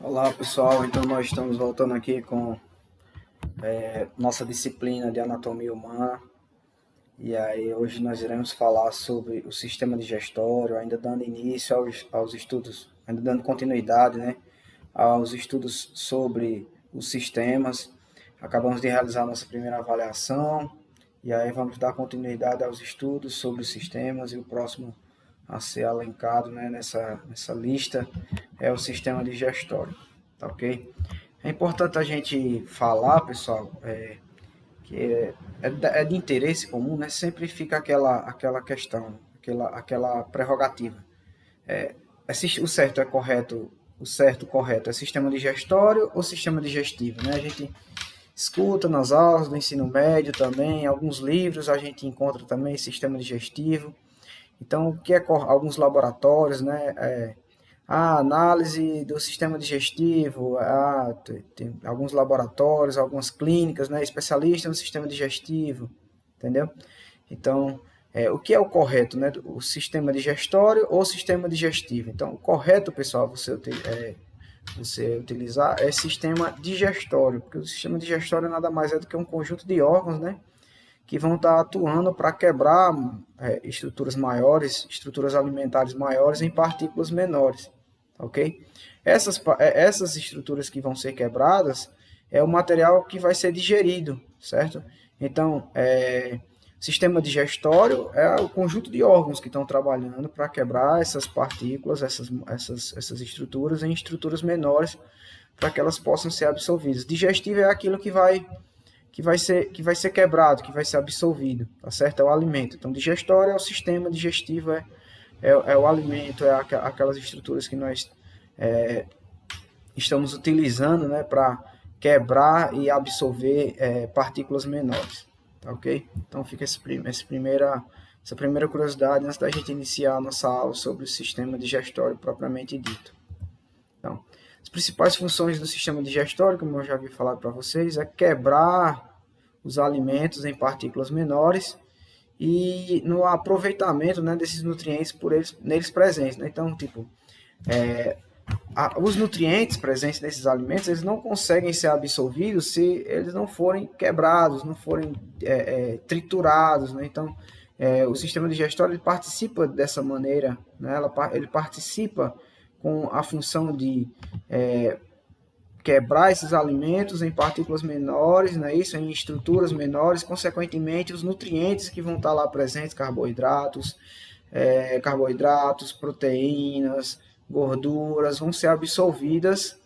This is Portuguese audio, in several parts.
Olá pessoal, então nós estamos voltando aqui com nossa disciplina de anatomia humana e aí hoje nós iremos falar sobre o sistema digestório, ainda dando início aos estudos, ainda dando continuidade, né, aos estudos sobre os sistemas. Acabamos de realizar nossa primeira avaliação e aí vamos dar continuidade aos estudos sobre os sistemas e o próximo a ser alencado, né, nessa lista é o sistema digestório, tá ok? É importante a gente falar, pessoal, que é de interesse comum, né? Sempre fica aquela questão, aquela prerrogativa. O certo é correto, o certo correto é sistema digestório ou sistema digestivo, né? A gente escuta nas aulas do ensino médio também, em alguns livros a gente encontra também sistema digestivo. Então, o que é alguns laboratórios, né? A análise do sistema digestivo, tem alguns laboratórios, algumas clínicas, né? Especialistas no sistema digestivo, entendeu? Então, o que é o correto, né? O sistema digestório ou sistema digestivo? Então, o correto, pessoal, você utilizar é sistema digestório, porque o sistema digestório nada mais é do que um conjunto de órgãos, né? Que vão estar atuando para quebrar estruturas maiores, estruturas alimentares maiores em partículas menores, ok? Essas estruturas que vão ser quebradas é o material que vai ser digerido, certo? Então, sistema digestório é o conjunto de órgãos que estão trabalhando para quebrar essas partículas, essas estruturas em estruturas menores para que elas possam ser absorvidas. Digestivo é aquilo que vai ser quebrado, que vai ser absorvido, tá certo? É o alimento. Então, digestório é o sistema, digestivo é o alimento, aquelas estruturas que nós estamos utilizando, né, para quebrar e absorver partículas menores, tá ok? Então, fica essa primeira curiosidade antes da gente iniciar a nossa aula sobre o sistema digestório propriamente dito. Então, as principais funções do sistema digestório, como eu já havia falado para vocês, é quebrar os alimentos em partículas menores e no aproveitamento, né, desses nutrientes neles presentes, né? Então, tipo, os nutrientes presentes nesses alimentos, eles não conseguem ser absorvidos se eles não forem quebrados, não forem triturados, né? Então, o sistema digestório ele participa dessa maneira, né? Ele participa com a função de quebrar esses alimentos em partículas menores, né, isso, em estruturas menores, consequentemente os nutrientes que vão estar lá presentes, carboidratos, proteínas, gorduras, vão ser absorvidas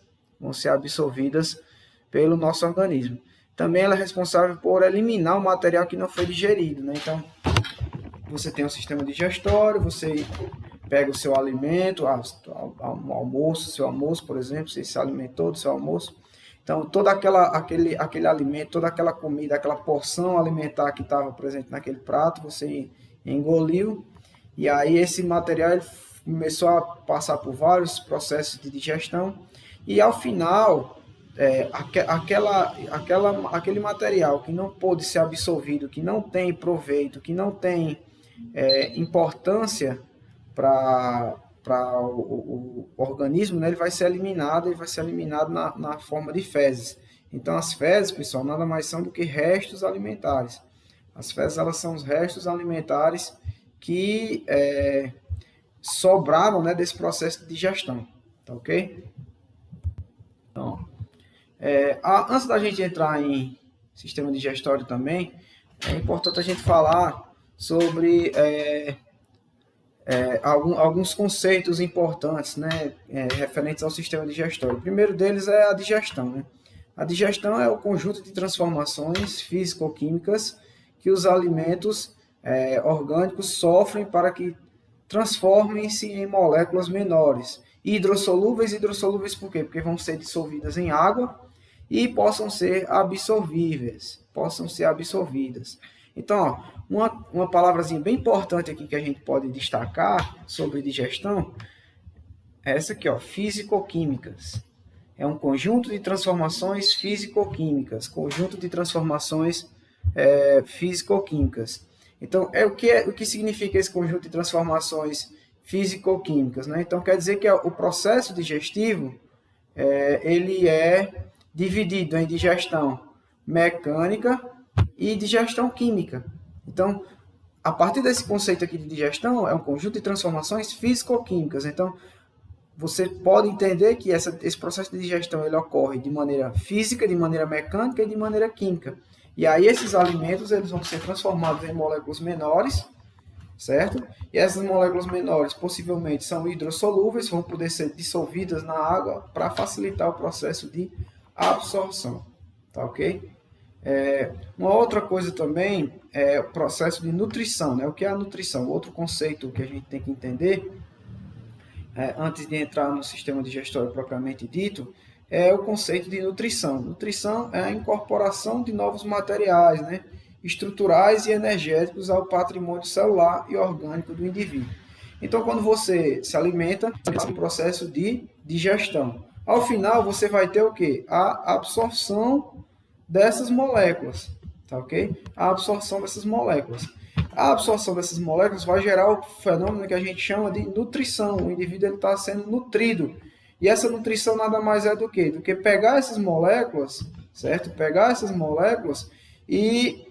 pelo nosso organismo. Também ela é responsável por eliminar o material que não foi digerido, né? Então, você tem um sistema digestório, você pega o seu alimento, seu almoço, por exemplo, você se alimentou do seu almoço. Então, todo aquele alimento, toda aquela comida, aquela porção alimentar que estava presente naquele prato, você engoliu, e aí esse material ele começou a passar por vários processos de digestão, e ao final, aquele material que não pôde ser absorvido, que não tem proveito, que não tem importância para o organismo, né, ele vai ser eliminado na forma de fezes. Então, as fezes, pessoal, nada mais são do que restos alimentares. As fezes, elas são os restos alimentares que sobraram, né, desse processo de digestão, tá ok? Então, antes da gente entrar em sistema digestório também, é importante a gente falar sobre alguns conceitos importantes, né, referentes ao sistema digestório. O primeiro deles é a digestão, né? A digestão é o conjunto de transformações físico-químicas que os alimentos orgânicos sofrem para que transformem-se em moléculas menores. Hidrossolúveis por quê? Porque vão ser dissolvidas em água e possam ser absorvidas. Então, uma palavrazinha bem importante aqui que a gente pode destacar sobre digestão é essa aqui, ó, físico-químicas. É um conjunto de transformações físico-químicas, físico-químicas. Então, o que significa esse conjunto de transformações físico-químicas, né? Então, quer dizer que o processo digestivo ele é dividido em digestão mecânica e digestão química. Então, a partir desse conceito aqui de digestão, é um conjunto de transformações físico-químicas. Então, você pode entender que esse processo de digestão ele ocorre de maneira física, de maneira mecânica e de maneira química. E aí esses alimentos eles vão ser transformados em moléculas menores, certo? E essas moléculas menores possivelmente são hidrossolúveis, vão poder ser dissolvidas na água para facilitar o processo de absorção, tá ok? Uma outra coisa também é o processo de nutrição, né? O que é a nutrição? Outro conceito que a gente tem que entender antes de entrar no sistema digestório propriamente dito, é o conceito de nutrição. Nutrição é a incorporação de novos materiais, né, estruturais e energéticos ao patrimônio celular e orgânico do indivíduo. Então, quando você se alimenta, é um processo de digestão. Ao final, você vai ter o quê? A absorção dessas moléculas, tá ok? A absorção dessas moléculas. A absorção dessas moléculas vai gerar o fenômeno que a gente chama de nutrição. O indivíduo está sendo nutrido. E essa nutrição nada mais é do que? Do que pegar essas moléculas, certo? Pegar essas moléculas e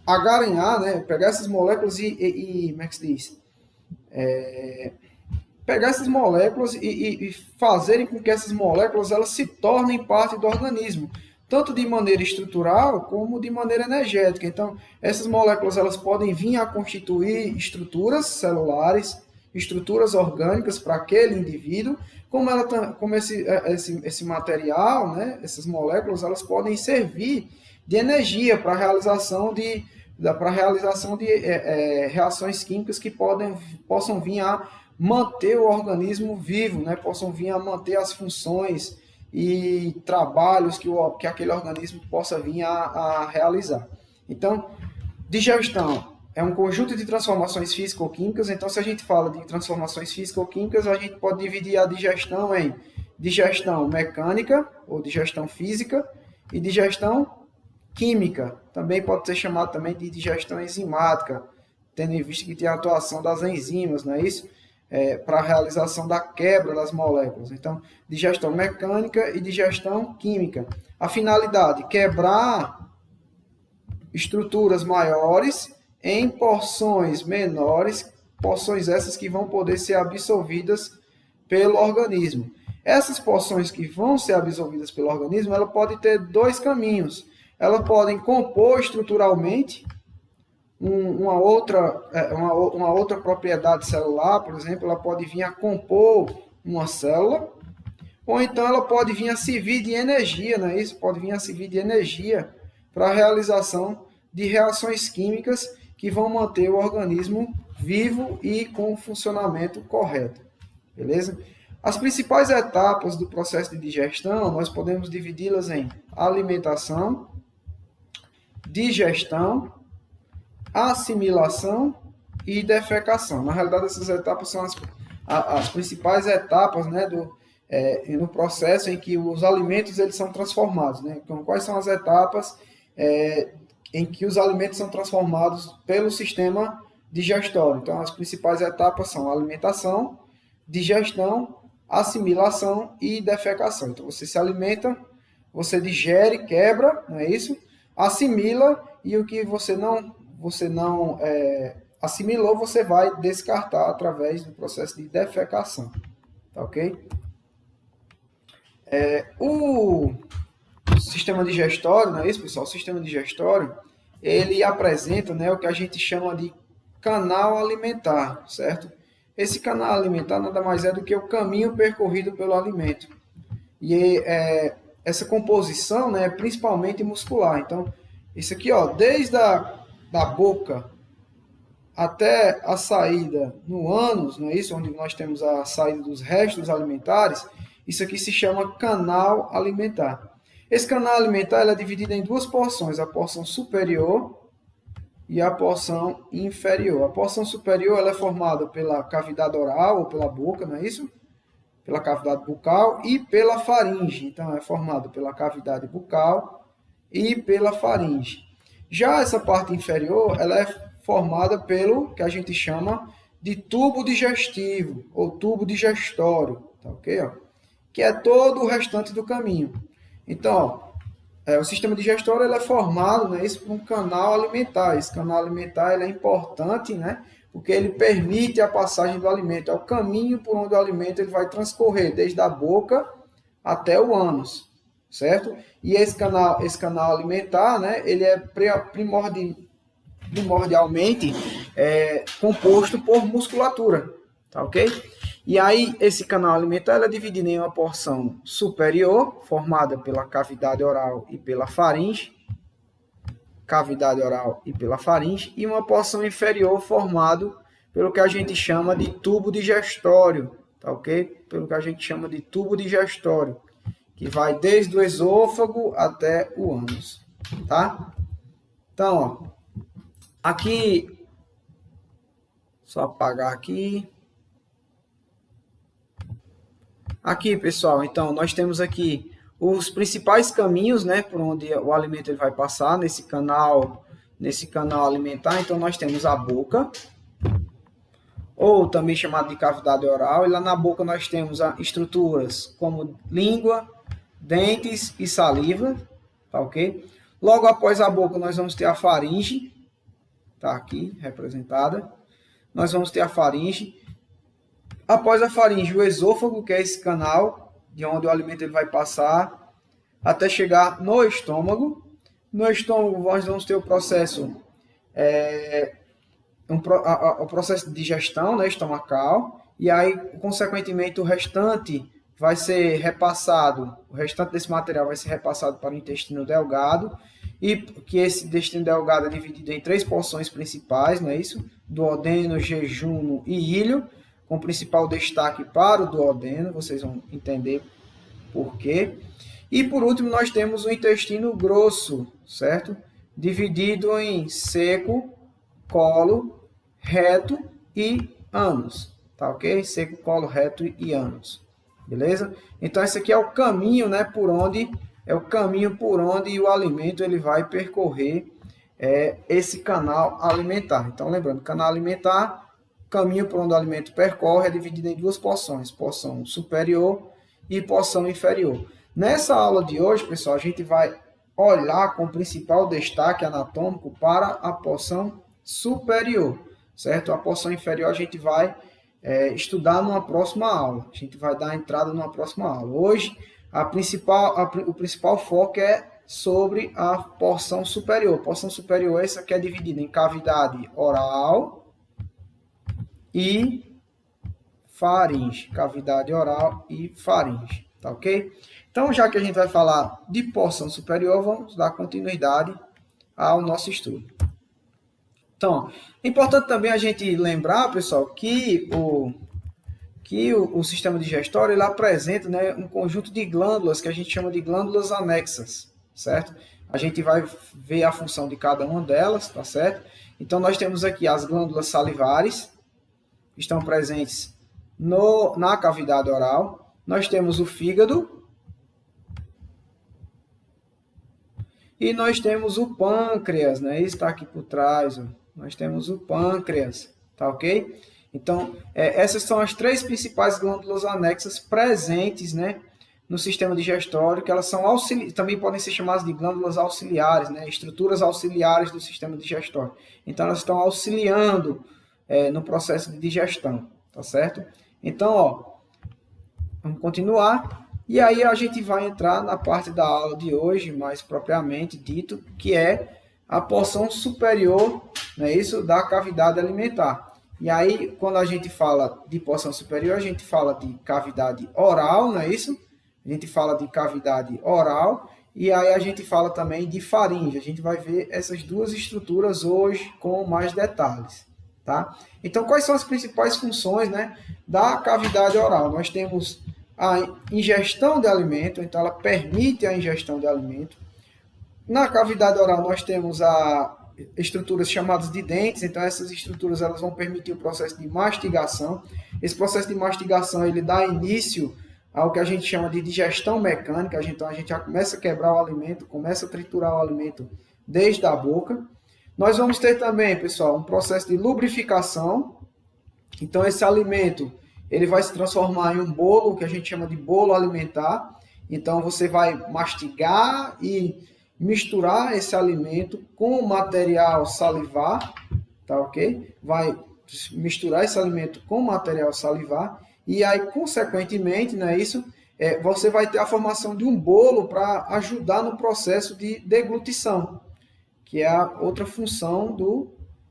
agaranhar, né? Pegar essas moléculas como é que se diz? Pegar essas moléculas e fazerem com que essas moléculas elas se tornem parte do organismo, tanto de maneira estrutural como de maneira energética. Então, essas moléculas elas podem vir a constituir estruturas celulares, estruturas orgânicas para aquele indivíduo, como esse material, né, essas moléculas, elas podem servir de energia para a realização de reações químicas que possam vir a manter o organismo vivo, né, possam vir a manter as funções e trabalhos que aquele organismo possa vir a realizar. Então, digestão é um conjunto de transformações físico-químicas. Então, se a gente fala de transformações físico-químicas, a gente pode dividir a digestão em digestão mecânica, ou digestão física, e digestão química. Também pode ser chamado também de digestão enzimática, tendo em vista que tem a atuação das enzimas, não é isso? Para a realização da quebra das moléculas. Então, digestão mecânica e digestão química. A finalidade, quebrar estruturas maiores em porções menores, porções essas que vão poder ser absorvidas pelo organismo. Essas porções que vão ser absorvidas pelo organismo, ela pode ter dois caminhos. Elas podem compor estruturalmente uma outra propriedade celular, por exemplo, ela pode vir a compor uma célula, ou então ela pode vir a servir de energia, não é isso? Pode vir a servir de energia para a realização de reações químicas que vão manter o organismo vivo e com o funcionamento correto, beleza? As principais etapas do processo de digestão, nós podemos dividi-las em alimentação, digestão, assimilação e defecação. Na realidade, essas etapas são as principais etapas, né, no processo em que os alimentos eles são transformados. Né? Então, quais são as etapas em que os alimentos são transformados pelo sistema digestório? Então, as principais etapas são alimentação, digestão, assimilação e defecação. Então, você se alimenta, você digere, quebra, não é isso? Assimila, e o que você não assimilou, você vai descartar através do processo de defecação. Tá ok? O sistema digestório, não é isso, pessoal? O sistema digestório, ele apresenta, né, o que a gente chama de canal alimentar, certo? Esse canal alimentar nada mais é do que o caminho percorrido pelo alimento. E essa composição, né, é principalmente muscular. Então, isso aqui, ó, desde da boca até a saída no ânus, não é isso? Onde nós temos a saída dos restos alimentares, isso aqui se chama canal alimentar. Esse canal alimentar ele é dividido em duas porções, a porção superior e a porção inferior. A porção superior ela é formada pela cavidade oral ou pela boca, não é isso? Pela cavidade bucal e pela faringe. Então, é formado pela cavidade bucal e pela faringe. Já essa parte inferior, ela é formada pelo que a gente chama de tubo digestivo ou tubo digestório, tá ok? Ó? que é todo o restante do caminho. Então, o sistema digestório ele é formado, né, isso por um canal alimentar. Esse canal alimentar ele é importante, né, porque ele permite a passagem do alimento. É o caminho por onde o alimento ele vai transcorrer, desde a boca até o ânus, certo? E esse canal alimentar, né, ele é primordialmente composto por musculatura, tá ok? E aí, esse canal alimentar é dividido em uma porção superior, formada pela cavidade oral e pela faringe, e uma porção inferior formado pelo que a gente chama de tubo digestório, tá ok? Pelo que a gente chama de tubo digestório, que vai desde o esôfago até o ânus, tá? Então, ó, aqui, só apagar aqui. Aqui, pessoal, então, nós temos aqui os principais caminhos, né, por onde o alimento ele vai passar nesse canal alimentar. Então, nós temos a boca, ou também chamado de cavidade oral, e lá na boca nós temos estruturas como língua, dentes e saliva, tá ok? Logo após a boca nós vamos ter a faringe, tá aqui representada. Nós vamos ter a faringe. Após a faringe, o esôfago, que é esse canal de onde o alimento ele vai passar, até chegar no estômago. No estômago, nós vamos ter o processo, o processo de digestão, né, estomacal, e aí, consequentemente, o restante vai ser repassado, o restante desse material vai ser repassado para o intestino delgado, e que esse intestino delgado é dividido em 3 porções principais, não é isso? Duodeno, jejunum e íleo, com principal destaque para o duodeno, vocês vão entender por quê. E por último, nós temos o intestino grosso, certo? Dividido em seco, colo, reto e ânus, tá ok? Seco, colo, reto e ânus, beleza? Então esse aqui é o caminho, né, por onde o alimento ele vai percorrer esse canal alimentar. Então lembrando, canal alimentar, caminho por onde o alimento percorre é dividido em 2 porções, porção superior e porção inferior. Nessa aula de hoje, pessoal, a gente vai olhar com principal destaque anatômico para a porção superior, certo? A porção inferior a gente vai estudar numa próxima aula. A gente vai dar entrada numa próxima aula. Hoje, o principal foco é sobre a porção superior. A porção superior é essa que é dividida em cavidade oral e faringe, cavidade oral e faringe, tá ok? Então, já que a gente vai falar de porção superior, vamos dar continuidade ao nosso estudo. Então, é importante também a gente lembrar, pessoal, que o sistema digestório ele apresenta, né, um conjunto de glândulas que a gente chama de glândulas anexas, certo? A gente vai ver a função de cada uma delas, tá certo? Então, nós temos aqui as glândulas salivares, que estão presentes na cavidade oral. Nós temos o fígado e nós temos o pâncreas, né? Isso está aqui por trás, ó. Nós temos o pâncreas, tá ok? Então, essas são as 3 principais glândulas anexas presentes, né, no sistema digestório, que elas são também podem ser chamadas de glândulas auxiliares, né, estruturas auxiliares do sistema digestório. Então, elas estão auxiliando no processo de digestão, tá certo? Então, ó, vamos continuar. E aí a gente vai entrar na parte da aula de hoje, mais propriamente dito, que é a porção superior, não é isso, da cavidade alimentar. E aí, quando a gente fala de porção superior, a gente fala de cavidade oral, não é isso? A gente fala de cavidade oral e aí a gente fala também de faringe. A gente vai ver essas 2 estruturas hoje com mais detalhes, tá? Então, quais são as principais funções, né, da cavidade oral? Nós temos a ingestão de alimento, então ela permite a ingestão de alimento. Na cavidade oral nós temos estruturas chamadas de dentes, então essas estruturas elas vão permitir o processo de mastigação. Esse processo de mastigação ele dá início ao que a gente chama de digestão mecânica, então a gente já começa a quebrar o alimento, começa a triturar o alimento desde a boca. Nós vamos ter também, pessoal, um processo de lubrificação, então esse alimento ele vai se transformar em um bolo, que a gente chama de bolo alimentar. Então, você vai mastigar e misturar esse alimento com o material salivar, tá ok? Vai misturar esse alimento com o material salivar e aí, consequentemente, não é isso? Você vai ter a formação de um bolo para ajudar no processo de deglutição, que é a outra função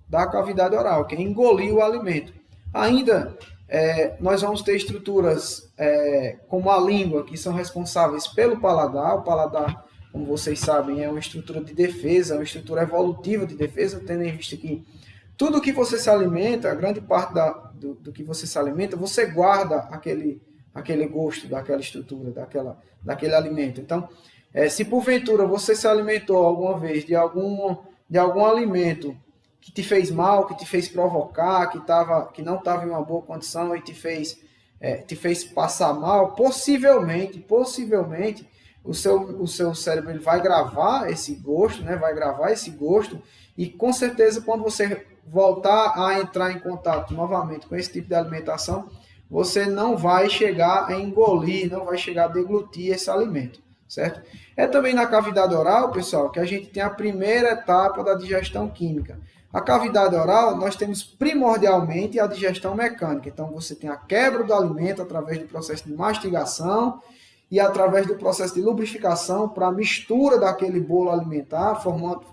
da cavidade oral, que é engolir o alimento. Ainda, nós vamos ter estruturas como a língua, que são responsáveis pelo paladar. O paladar, como vocês sabem, é uma estrutura de defesa, uma estrutura evolutiva de defesa, tendo em vista que tudo que você se alimenta, a grande parte do que você se alimenta, você guarda aquele gosto daquela estrutura, daquele alimento. Então, se porventura você se alimentou alguma vez de algum alimento que te fez mal, que te fez provocar, que não estava em uma boa condição e te fez passar mal, possivelmente o seu cérebro ele vai gravar esse gosto, né? Vai gravar esse gosto e com certeza quando você voltar a entrar em contato novamente com esse tipo de alimentação, você não vai chegar a engolir, não vai chegar a deglutir esse alimento, certo? É também na cavidade oral, pessoal, que a gente tem a primeira etapa da digestão química. A cavidade oral, nós temos primordialmente a digestão mecânica. Então, você tem a quebra do alimento através do processo de mastigação e através do processo de lubrificação para a mistura daquele bolo alimentar,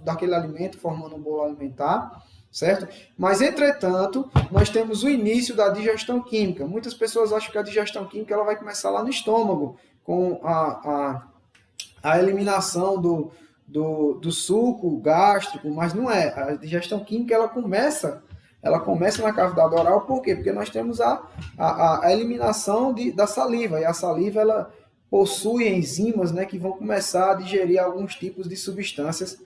daquele alimento formando um bolo alimentar, certo? Mas, entretanto, nós temos o início da digestão química. Muitas pessoas acham que a digestão química ela vai começar lá no estômago, com a eliminação do suco gástrico, mas não é. A digestão química ela começa na cavidade oral, por quê? Porque nós temos a eliminação da saliva, e a saliva ela possui enzimas, né, que vão começar a digerir alguns tipos de substâncias,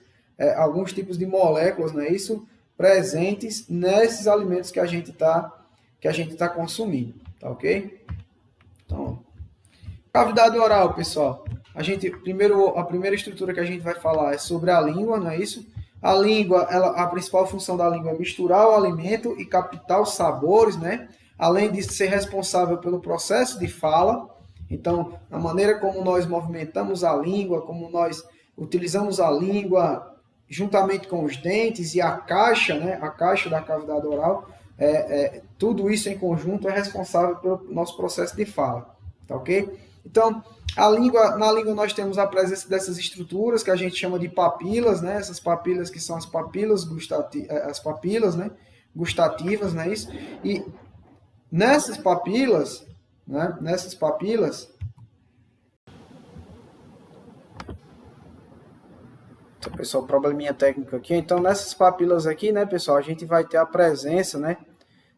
alguns tipos de moléculas, não é isso? Presentes nesses alimentos que a gente tá consumindo, tá ok? Então, cavidade oral, pessoal. A primeira estrutura que a gente vai falar é sobre a língua, não é isso? A língua, a principal função da língua é misturar o alimento e captar os sabores, né? Além de ser responsável pelo processo de fala. Então, a maneira como nós movimentamos a língua, como nós utilizamos a língua juntamente com os dentes e a caixa, né? A caixa da cavidade oral, tudo isso em conjunto é responsável pelo nosso processo de fala, tá ok? Então, na língua nós temos a presença dessas estruturas que a gente chama de papilas, né? Essas papilas que são as papilas gustativas, né? Gustativas, não é isso? E nessas papilas, né? Então, pessoal, probleminha técnico aqui. Então, nessas papilas aqui, né, pessoal, a gente vai ter a presença, né?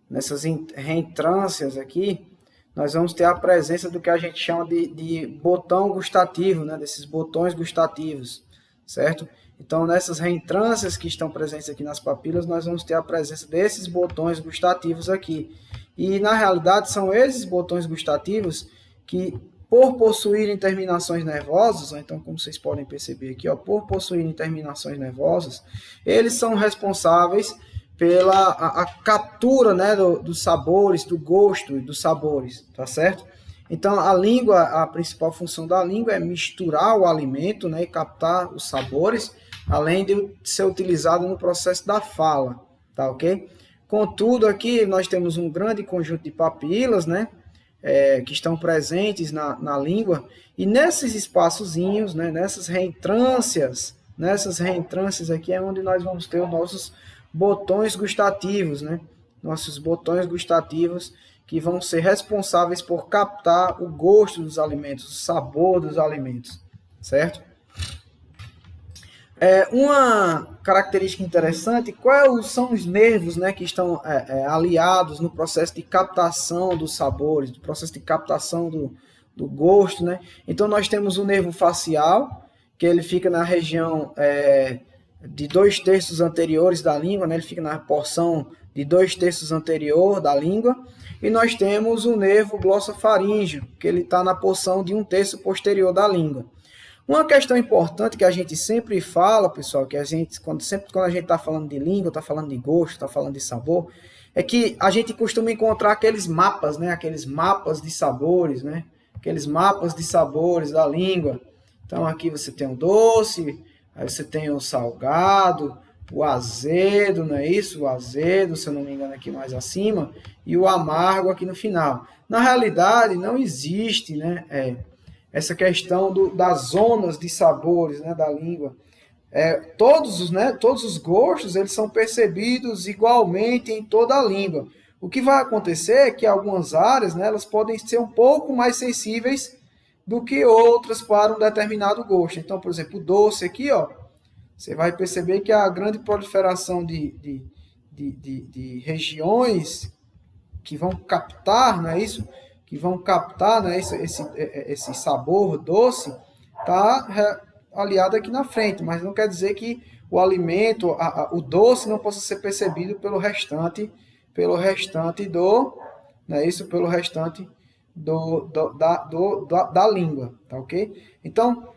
Nessas reentrâncias aqui, nós vamos ter a presença do que a gente chama de botão gustativo, né? Desses botões gustativos, certo? Então, nessas reentrâncias que estão presentes aqui nas papilas, nós vamos ter a presença desses botões gustativos aqui. E, na realidade, são esses botões gustativos que, por possuírem terminações nervosas, então, como vocês podem perceber aqui, ó, por possuírem terminações nervosas, eles são responsáveis pela a captura, né, dos sabores, do gosto e dos sabores, tá certo? Então, a língua, a principal função da língua é misturar o alimento, né, e captar os sabores, além de ser utilizado no processo da fala, tá ok? Contudo, aqui nós temos um grande conjunto de papilas, né, que estão presentes na língua, e nesses espaçozinhos, né, nessas reentrâncias aqui é onde nós vamos ter os nossos botões gustativos, né? Nossos botões gustativos que vão ser responsáveis por captar o gosto dos alimentos, o sabor dos alimentos, certo? Uma característica interessante, quais são os nervos, né, que estão aliados no processo de captação dos sabores, do processo de captação do gosto, né? Então, nós temos o nervo facial, que ele fica na região de 2/3 anteriores da língua, né? Ele fica na porção de 2/3 anterior da língua, e nós temos o nervo glossofaríngeo, que ele está na porção de 1/3 posterior da língua. Uma questão importante que a gente sempre fala, pessoal, que a gente, quando a gente está falando de língua, está falando de gosto, está falando de sabor, é que a gente costuma encontrar aqueles mapas, né? Aqueles mapas de sabores, né? Aqueles mapas de sabores da língua. Então aqui você tem o doce, aí você tem o salgado, o azedo, não é isso? O azedo, se eu não me engano, aqui mais acima, e o amargo aqui no final. Na realidade, não existe, né, essa questão das zonas de sabores, né, da língua. Todos os gostos eles são percebidos igualmente em toda a língua. O que vai acontecer é que algumas áreas, né, elas podem ser um pouco mais sensíveis do que outras para um determinado gosto. Então, por exemplo, o doce aqui, ó, você vai perceber que a grande proliferação de regiões que vão captar, não é isso? Que vão captar, né, esse sabor doce, está aliado aqui na frente, mas não quer dizer que o alimento, o doce não possa ser percebido pelo restante do, não é isso? Pelo restante da língua, tá ok? Então,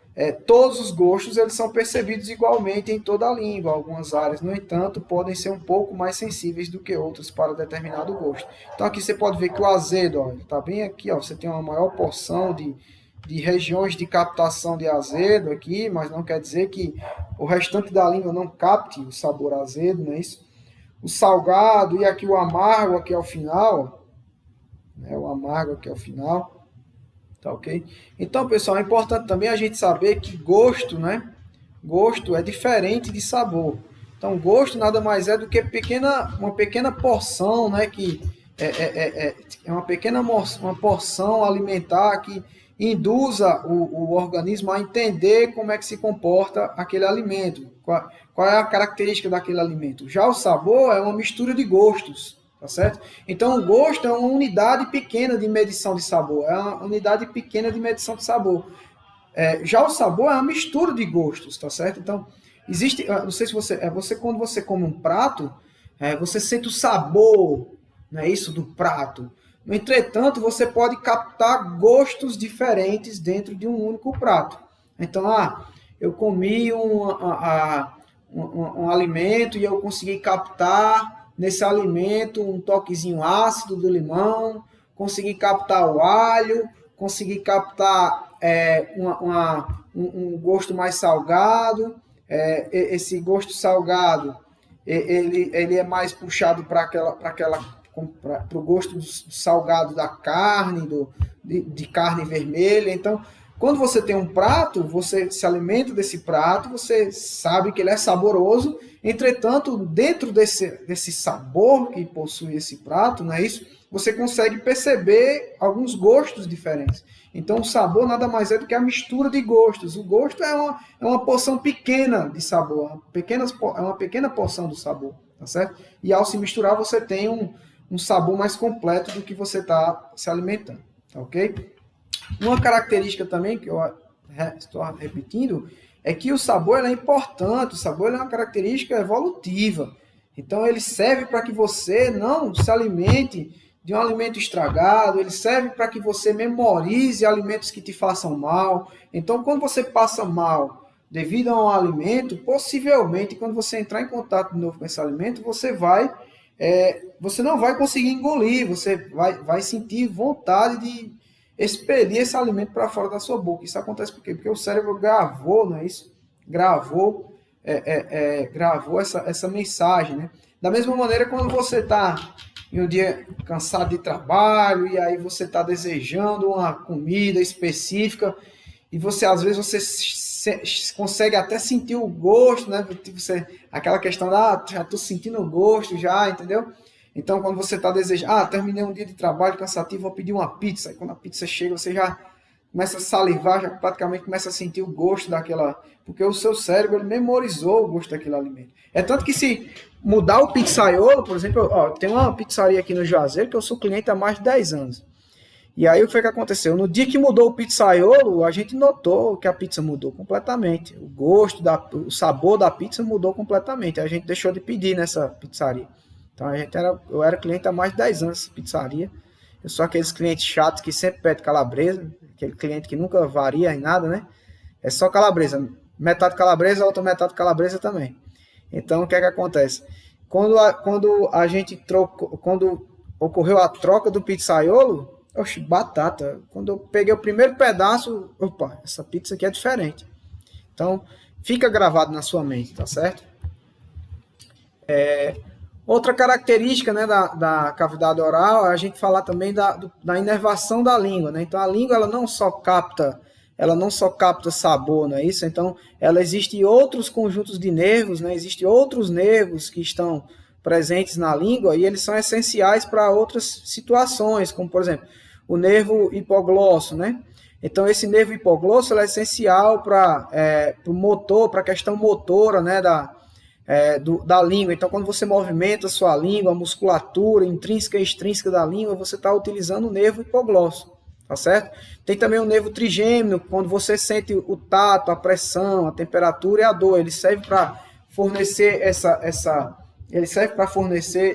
todos os gostos eles são percebidos igualmente em toda a língua. Algumas áreas, no entanto, podem ser um pouco mais sensíveis do que outras para determinado gosto. Então aqui você pode ver que o azedo, está bem aqui, ó, você tem uma maior porção de regiões de captação de azedo aqui, mas não quer dizer que o restante da língua não capte o sabor azedo, não é isso? O salgado e aqui o amargo aqui ao final, né, o amargo aqui ao final. Tá ok? Então, pessoal, é importante também a gente saber que gosto, né? Gosto é diferente de sabor. Então, gosto nada mais é do que uma pequena porção, né? Que é uma porção alimentar que induza o organismo a entender como é que se comporta aquele alimento. Qual é a característica daquele alimento? Já o sabor é uma mistura de gostos. Tá certo? Então, o gosto é uma unidade pequena de medição de sabor. É uma unidade pequena de medição de sabor. Já o sabor é uma mistura de gostos, tá certo? Então, existe... Não sei se você quando você come um prato, você sente o sabor, não é isso, do prato. No entretanto, você pode captar gostos diferentes dentro de um único prato. Então, eu comi um alimento e eu consegui captar nesse alimento um toquezinho ácido do limão, consegui captar o alho, consegui captar um gosto mais salgado. Esse gosto salgado ele é mais puxado para o gosto do salgado da carne, de carne vermelha. Então, quando você tem um prato, você se alimenta desse prato, você sabe que ele é saboroso. Entretanto, dentro desse sabor que possui esse prato, não é isso? Você consegue perceber alguns gostos diferentes. Então, o sabor nada mais é do que a mistura de gostos. O gosto é uma porção pequena de sabor, é uma pequena porção do sabor, tá certo? E ao se misturar, você tem um sabor mais completo do que você está se alimentando, tá ok? Uma característica também, que eu estou repetindo, é que o sabor é importante, o sabor é uma característica evolutiva. Então, ele serve para que você não se alimente de um alimento estragado, ele serve para que você memorize alimentos que te façam mal. Então, quando você passa mal devido a um alimento, possivelmente, quando você entrar em contato de novo com esse alimento, você não vai conseguir engolir, você vai sentir vontade de expelir esse alimento para fora da sua boca. Isso acontece por quê? Porque o cérebro gravou, não é isso? Gravou essa mensagem, né? Da mesma maneira, quando você está em um dia cansado de trabalho e aí você está desejando uma comida específica e às vezes você consegue até sentir o gosto, né? Aquela questão já estou sentindo o gosto já, entendeu? Então, quando você está desejando, terminei um dia de trabalho cansativo, vou pedir uma pizza. E quando a pizza chega, você já começa a salivar, já praticamente começa a sentir o gosto daquela... Porque o seu cérebro ele memorizou o gosto daquele alimento. É tanto que se mudar o pizzaiolo, por exemplo, tem uma pizzaria aqui no Juazeiro que eu sou cliente há mais de 10 anos. E aí o que foi que aconteceu? No dia que mudou o pizzaiolo, a gente notou que a pizza mudou completamente. O gosto, o sabor da pizza mudou completamente. A gente deixou de pedir nessa pizzaria. Então eu era cliente há mais de 10 anos nessa pizzaria. Eu sou aqueles clientes chatos que sempre pedem calabresa, aquele cliente que nunca varia em nada, né? É só calabresa. Metade calabresa, a outra metade calabresa também. Então, o que é que acontece? quando a gente trocou, quando ocorreu a troca do pizzaiolo, oxe, batata. Quando eu peguei o primeiro pedaço, opa, essa pizza aqui é diferente. Então, fica gravado na sua mente, tá certo? Outra característica, né, da cavidade oral é a gente falar também da inervação da língua, né? Então a língua ela não só capta sabor, não é isso? Então ela existe outros conjuntos de nervos, né? Existem outros nervos que estão presentes na língua e eles são essenciais para outras situações, como por exemplo o nervo hipoglosso, né? Então esse nervo hipoglosso é essencial para o motor, para a questão motora, né, da língua. Então, quando você movimenta a sua língua, a musculatura intrínseca e extrínseca da língua, você está utilizando o nervo hipoglosso, tá certo? Tem também o nervo trigêmeo, quando você sente o tato, a pressão, a temperatura e a dor. Ele serve para fornecer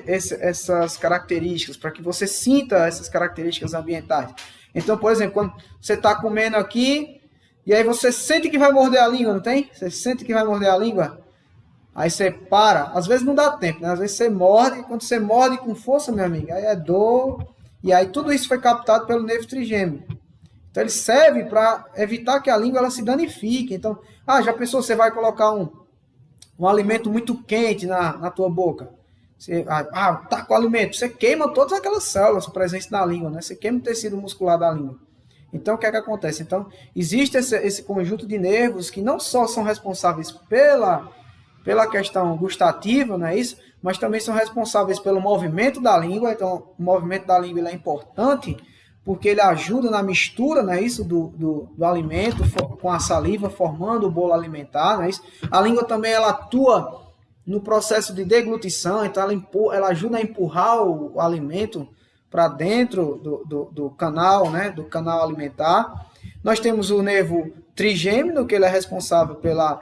essas características, para que você sinta essas características ambientais. Então, por exemplo, quando você está comendo aqui, e aí você sente que vai morder a língua, não tem? Você sente que vai morder a língua? Aí você para, às vezes não dá tempo, né? Às vezes você morde, quando você morde com força, meu amigo, aí é dor, e aí tudo isso foi captado pelo nervo trigêmeo. Então ele serve para evitar que a língua ela se danifique. Então, já pensou, você vai colocar um alimento muito quente na tua boca. Você, tá com o alimento, você queima todas aquelas células presentes na língua, né? Você queima o tecido muscular da língua. Então, o que é que acontece? Então, existe esse conjunto de nervos que não só são responsáveis pela questão gustativa, não é isso? Mas também são responsáveis pelo movimento da língua. Então, o movimento da língua ele é importante porque ele ajuda na mistura, não é isso, do alimento com a saliva, formando o bolo alimentar, não é isso? A língua também ela atua no processo de deglutição, então ela ajuda a empurrar o alimento para dentro do canal, né, do canal alimentar. Nós temos o nervo trigêmeo, que ele é responsável pela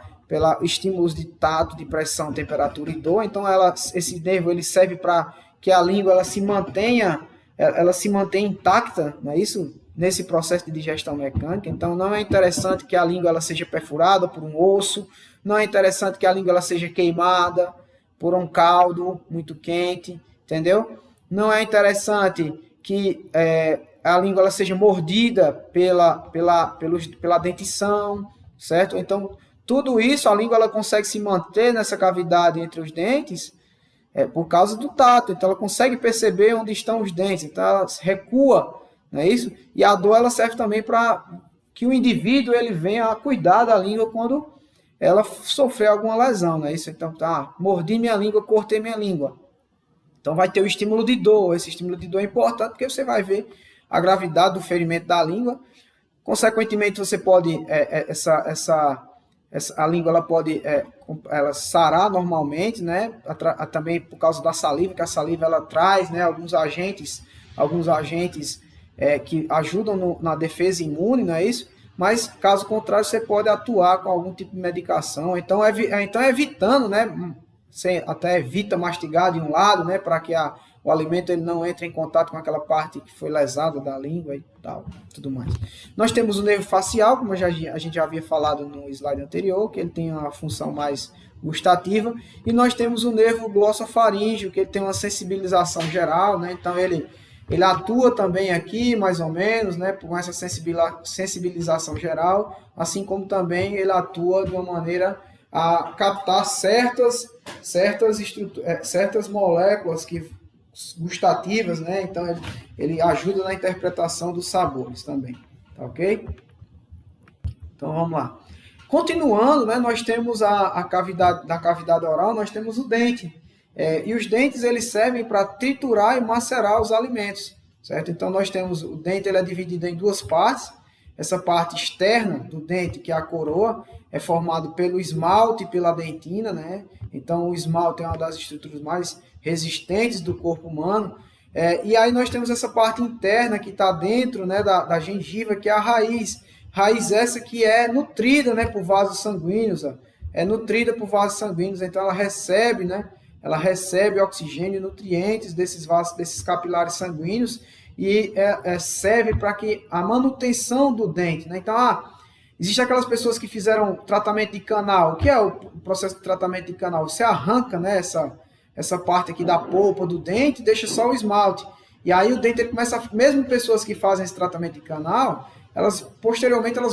estímulos de tato, de pressão, temperatura e dor. Então, esse nervo ele serve para que a língua ela se mantenha intacta, não é isso? Nesse processo de digestão mecânica. Então, não é interessante que a língua ela seja perfurada por um osso, não é interessante que a língua ela seja queimada por um caldo muito quente, entendeu? Não é interessante que a língua ela seja mordida pela dentição, certo? Então, tudo isso, a língua ela consegue se manter nessa cavidade entre os dentes por causa do tato. Então, ela consegue perceber onde estão os dentes. Então, ela recua, não é isso? E a dor ela serve também para que o indivíduo ele venha a cuidar da língua quando ela sofrer alguma lesão, não é isso? Então, mordi minha língua, cortei minha língua. Então, vai ter o estímulo de dor. Esse estímulo de dor é importante porque você vai ver a gravidade do ferimento da língua. Consequentemente, você pode a língua ela pode ela sarar normalmente, né? Também por causa da saliva, que a saliva ela traz, né, alguns agentes que ajudam na defesa imune, não é isso? Mas caso contrário, você pode atuar com algum tipo de medicação. Então evitando, né? Você até evita mastigar de um lado, né? Para que o alimento ele não entre em contato com aquela parte que foi lesada da língua e tal, tudo mais. Nós temos o nervo facial, como a gente já havia falado no slide anterior, que ele tem uma função mais gustativa, e nós temos o nervo glossofaríngeo, que ele tem uma sensibilização geral, né? Então ele atua também aqui, mais ou menos, né? Com essa sensibilização geral, assim como também ele atua de uma maneira a captar certas moléculas gustativas, né? Então ele ajuda na interpretação dos sabores também, tá ok? Então vamos lá. Continuando, né? Nós temos a cavidade oral, nós temos o dente. E os dentes eles servem para triturar e macerar os alimentos, certo? Então nós temos o dente, ele é dividido em duas partes. Essa parte externa do dente, que é a coroa, é formado pelo esmalte e pela dentina, né? Então o esmalte é uma das estruturas mais resistentes do corpo humano. E aí nós temos essa parte interna que está dentro, né, da gengiva, que é a raiz. Raiz essa que é nutrida, né, por vasos sanguíneos. É nutrida por vasos sanguíneos, então ela recebe, né? Ela recebe oxigênio e nutrientes desses vasos, desses capilares sanguíneos e serve para que a manutenção do dente, né? Então, existem aquelas pessoas que fizeram tratamento de canal. O que é o processo de tratamento de canal? Você arranca, né, essa parte aqui da polpa do dente, deixa só o esmalte. E aí o dente ele começa, mesmo pessoas que fazem esse tratamento de canal, elas posteriormente elas